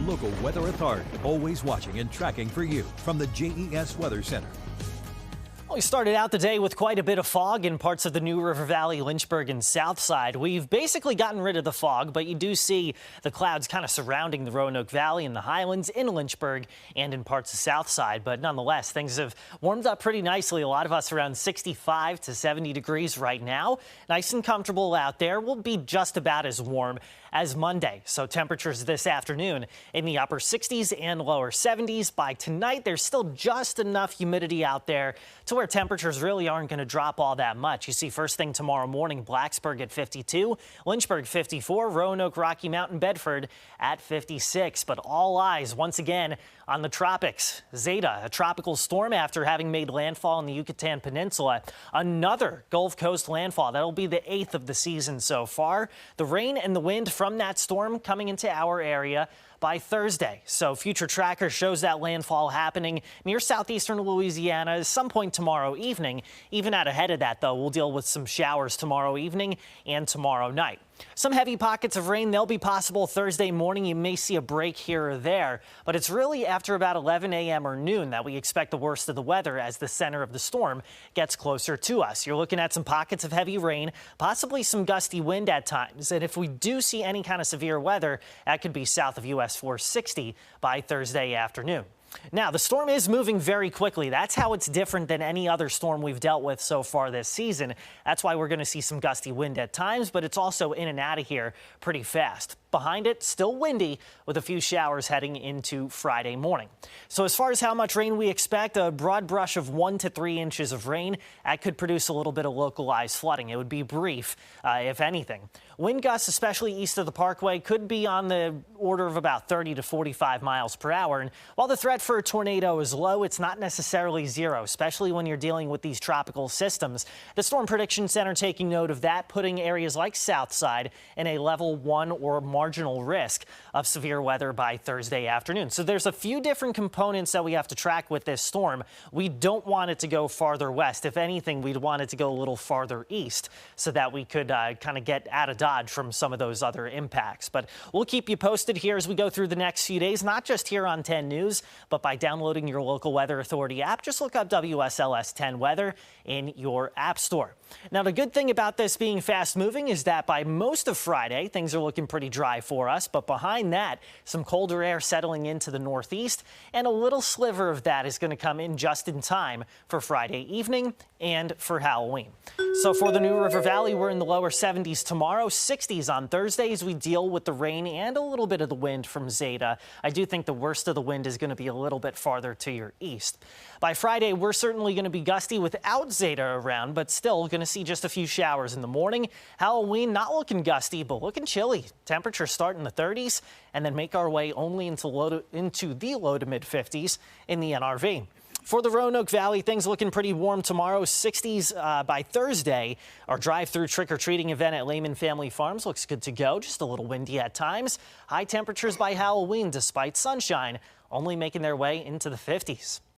local weather authority, always watching and tracking for you from the JES Weather Center. We started out the day with quite a bit of fog in parts of the New River Valley, Lynchburg, and South Side. We've basically gotten rid of the fog, but you do see the clouds kind of surrounding the Roanoke Valley and the Highlands in Lynchburg and in parts of South Side. But nonetheless, things have warmed up pretty nicely. A lot of us around 65 to 70 degrees right now. Nice and comfortable out there. We'll be just about as warm as Monday. So temperatures this afternoon in the upper 60s and lower 70s. By tonight, there's still just enough humidity out there to where temperatures really aren't going to drop all that much. You see first thing tomorrow morning, Blacksburg at 52, Lynchburg 54, Roanoke, Rocky Mountain, Bedford at 56. But all eyes once again on the tropics. Zeta, a tropical storm after having made landfall in the Yucatan Peninsula. Another Gulf Coast landfall. That'll be the 8th of the season so far. The rain and the wind from that storm coming into our area by Thursday. So future tracker shows that landfall happening near southeastern Louisiana at some point tomorrow evening. Even out ahead of that, though, we'll deal with some showers tomorrow evening and tomorrow night. Some heavy pockets of rain, they'll be possible Thursday morning. You may see a break here or there, but it's really after about 11 a.m. or noon that we expect the worst of the weather as the center of the storm gets closer to us. You're looking at some pockets of heavy rain, possibly some gusty wind at times. And if we do see any kind of severe weather, that could be south of US 460 by Thursday afternoon. Now, the storm is moving very quickly. That's how it's different than any other storm we've dealt with so far this season. That's why we're going to see some gusty wind at times, but it's also in and out of here pretty fast. Behind it, still windy with a few showers heading into Friday morning. So as far as how much rain we expect, a broad brush of 1 to 3 inches of rain. That could produce a little bit of localized flooding. It would be brief, if anything. Wind gusts, especially east of the Parkway, could be on the order of about 30 to 45 miles per hour. And while the threat for a tornado is low, it's not necessarily zero, especially when you're dealing with these tropical systems. The Storm Prediction Center taking note of that, putting areas like Southside in a level 1 or marginal risk of severe weather by Thursday afternoon. So there's a few different components that we have to track with this storm. We don't want it to go farther west. If anything, we'd want it to go a little farther east so that we could kind of get out of dodge from some of those other impacts. But we'll keep you posted here as we go through the next few days, not just here on 10 News, but by downloading your local Weather Authority app. Just look up WSLS 10 Weather in your app store. Now, the good thing about this being fast moving is that by most of Friday, things are looking pretty dry for us. But behind that, some colder air settling into the northeast, and a little sliver of that is going to come in just in time for Friday evening and for Halloween. So for the New River Valley, we're in the lower 70s tomorrow, 60s on Thursday as we deal with the rain and a little bit of the wind from Zeta. I do think the worst of the wind is going to be a little bit farther to your east. By Friday, we're certainly going to be gusty without Zeta around, but still going to see just a few showers in the morning. Halloween, not looking gusty, but looking chilly. Temperatures start in the 30s and then make our way only into the low to mid 50s in the NRV. For the Roanoke Valley, things looking pretty warm tomorrow. 60s by Thursday. Our drive-through trick-or-treating event at Lehman Family Farms looks good to go. Just a little windy at times. High temperatures by Halloween, despite sunshine, only making their way into the 50s.